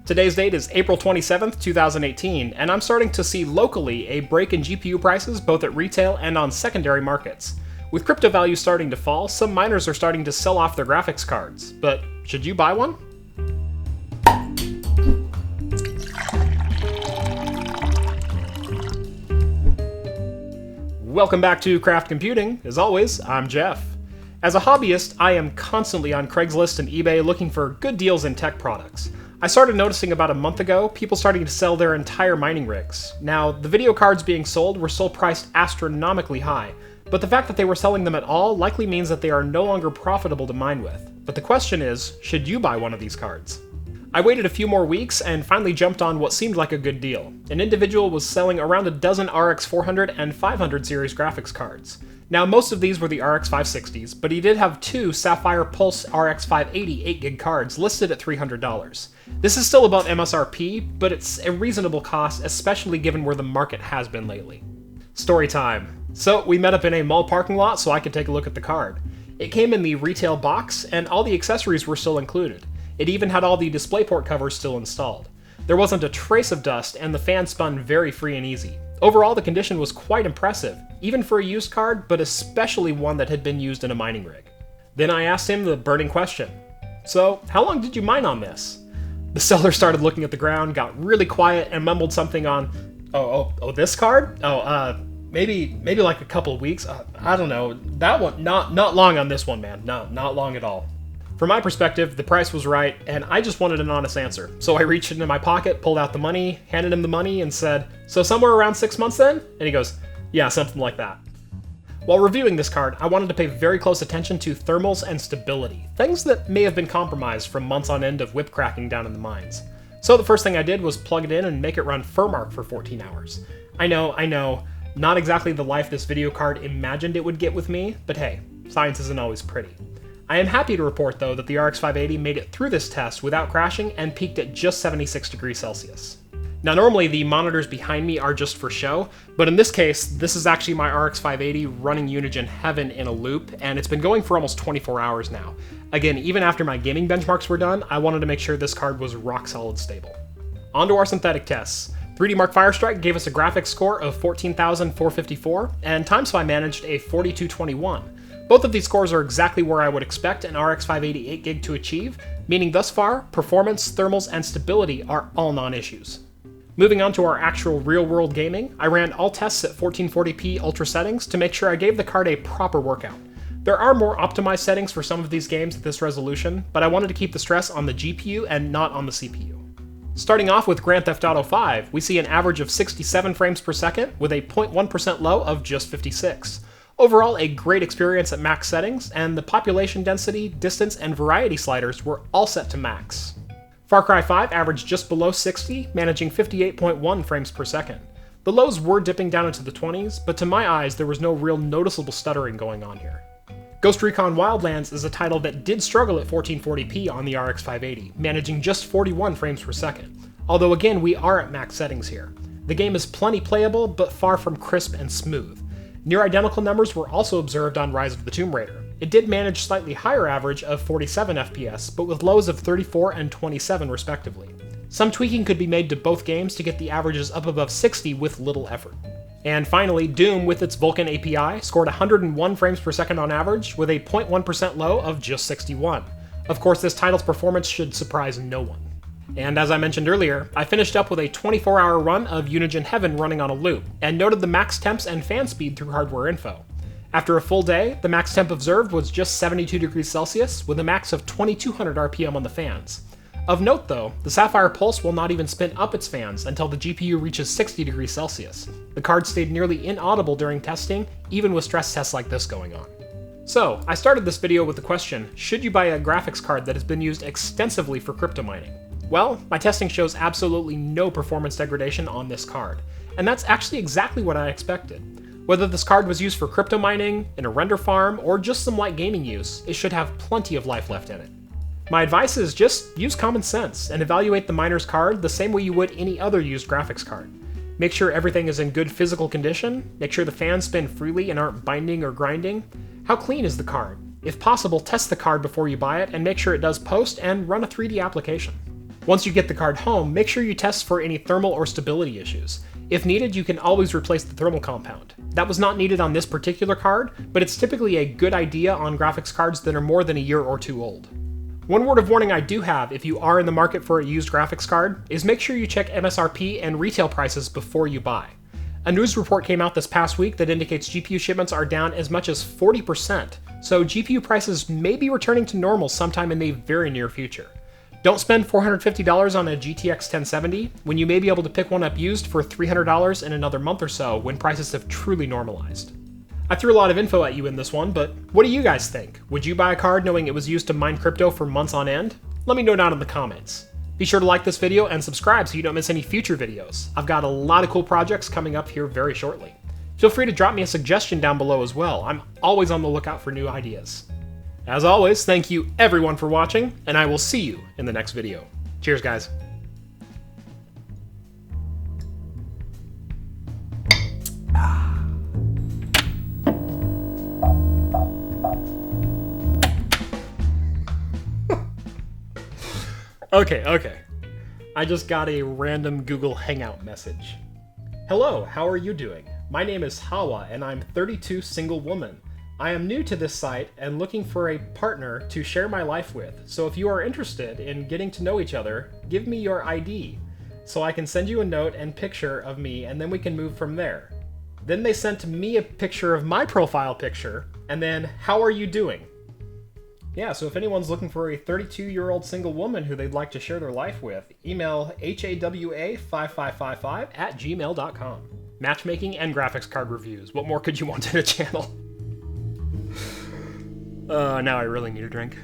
Today's date is April 27th, 2018, and I'm starting to see locally a break in GPU prices both at retail and on secondary markets. With crypto values starting to fall, some miners are starting to sell off their graphics cards. But should you buy one? Welcome back to Craft Computing. As always, I'm Jeff. As a hobbyist, I am constantly on Craigslist and eBay looking for good deals in tech products. I started noticing about a month ago people starting to sell their entire mining rigs. Now, the video cards being sold were still priced astronomically high, but the fact that they were selling them at all likely means that they are no longer profitable to mine with. But the question is, should you buy one of these cards? I waited a few more weeks and finally jumped on what seemed like a good deal. An individual was selling around a dozen RX 400 and 500 series graphics cards. Now, most of these were the RX 560s, but he did have two Sapphire Pulse RX 580 8GB cards listed at $300. This is still above MSRP, but it's a reasonable cost, especially given where the market has been lately. Story time. So, we met up in a mall parking lot so I could take a look at the card. It came in the retail box, and all the accessories were still included. It even had all the DisplayPort covers still installed. There wasn't a trace of dust, and the fan spun very free and easy. Overall, the condition was quite impressive, even for a used card, but especially one that had been used in a mining rig. Then I asked him the burning question. So, how long did you mine on this? The seller started looking at the ground, got really quiet, and mumbled something on, this card? Maybe like a couple of weeks. I don't know. That one, not long on this one, man. No, not long at all. From my perspective, the price was right, and I just wanted an honest answer. So I reached into my pocket, pulled out the money, handed him the money, and said, "So somewhere around 6 months then?" And he goes, "Yeah, something like that." While reviewing this card, I wanted to pay very close attention to thermals and stability, things that may have been compromised from months on end of whip cracking down in the mines. So the first thing I did was plug it in and make it run Furmark for 14 hours. I know, not exactly the life this video card imagined it would get with me, but hey, science isn't always pretty. I am happy to report, though, that the RX 580 made it through this test without crashing and peaked at just 76 degrees Celsius. Now, normally the monitors behind me are just for show, but in this case, this is actually my RX 580 running Unigen Heaven in a loop, and it's been going for almost 24 hours now. Again, even after my gaming benchmarks were done, I wanted to make sure this card was rock solid stable. On to our synthetic tests. 3D Mark Firestrike gave us a graphics score of 14,454, and TimeSpy managed a 4221. Both of these scores are exactly where I would expect an RX 580 8GB to achieve, meaning thus far, performance, thermals, and stability are all non-issues. Moving on to our actual real-world gaming, I ran all tests at 1440p ultra settings to make sure I gave the card a proper workout. There are more optimized settings for some of these games at this resolution, but I wanted to keep the stress on the GPU and not on the CPU. Starting off with Grand Theft Auto 5, we see an average of 67 frames per second with a 0.1% low of just 56. Overall, a great experience at max settings, and the population density, distance, and variety sliders were all set to max. Far Cry 5 averaged just below 60, managing 58.1 frames per second. The lows were dipping down into the 20s, but to my eyes there was no real noticeable stuttering going on here. Ghost Recon Wildlands is a title that did struggle at 1440p on the RX 580, managing just 41 frames per second. Although again, we are at max settings here. The game is plenty playable, but far from crisp and smooth. Near identical numbers were also observed on Rise of the Tomb Raider. It did manage slightly higher average of 47 FPS, but with lows of 34 and 27 respectively. Some tweaking could be made to both games to get the averages up above 60 with little effort. And finally, Doom with its Vulkan API scored 101 frames per second on average, with a 0.1% low of just 61. Of course, this title's performance should surprise no one. And as I mentioned earlier, I finished up with a 24-hour run of Unigen Heaven running on a loop, and noted the max temps and fan speed through hardware info. After a full day, the max temp observed was just 72 degrees Celsius, with a max of 2200 RPM on the fans. Of note though, the Sapphire Pulse will not even spin up its fans until the GPU reaches 60 degrees Celsius. The card stayed nearly inaudible during testing, even with stress tests like this going on. So, I started this video with the question, should you buy a graphics card that has been used extensively for crypto mining? Well, my testing shows absolutely no performance degradation on this card, and that's actually exactly what I expected. Whether this card was used for crypto mining, in a render farm, or just some light gaming use, it should have plenty of life left in it. My advice is just use common sense and evaluate the miner's card the same way you would any other used graphics card. Make sure everything is in good physical condition, make sure the fans spin freely and aren't binding or grinding. How clean is the card? If possible, test the card before you buy it and make sure it does post and run a 3D application. Once you get the card home, make sure you test for any thermal or stability issues. If needed, you can always replace the thermal compound. That was not needed on this particular card, but it's typically a good idea on graphics cards that are more than a year or two old. One word of warning I do have if you are in the market for a used graphics card is make sure you check MSRP and retail prices before you buy. A news report came out this past week that indicates GPU shipments are down as much as 40%, so GPU prices may be returning to normal sometime in the very near future. Don't spend $450 on a GTX 1070 when you may be able to pick one up used for $300 in another month or so when prices have truly normalized. I threw a lot of info at you in this one, but what do you guys think? Would you buy a card knowing it was used to mine crypto for months on end? Let me know down in the comments. Be sure to like this video and subscribe so you don't miss any future videos. I've got a lot of cool projects coming up here very shortly. Feel free to drop me a suggestion down below as well. I'm always on the lookout for new ideas. As always, thank you everyone for watching, and I will see you in the next video. Cheers, guys. Okay. I just got a random Google Hangout message. Hello, how are you doing? My name is Hawa, and I'm 32 single woman. I am new to this site and looking for a partner to share my life with, so if you are interested in getting to know each other, give me your ID, so I can send you a note and picture of me, and then we can move from there. Then they sent me a picture of my profile picture, and then, how are you doing? Yeah, so if anyone's looking for a 32-year-old single woman who they'd like to share their life with, email hawa5555@gmail.com. Matchmaking and graphics card reviews. What more could you want in a channel? Now I really need a drink.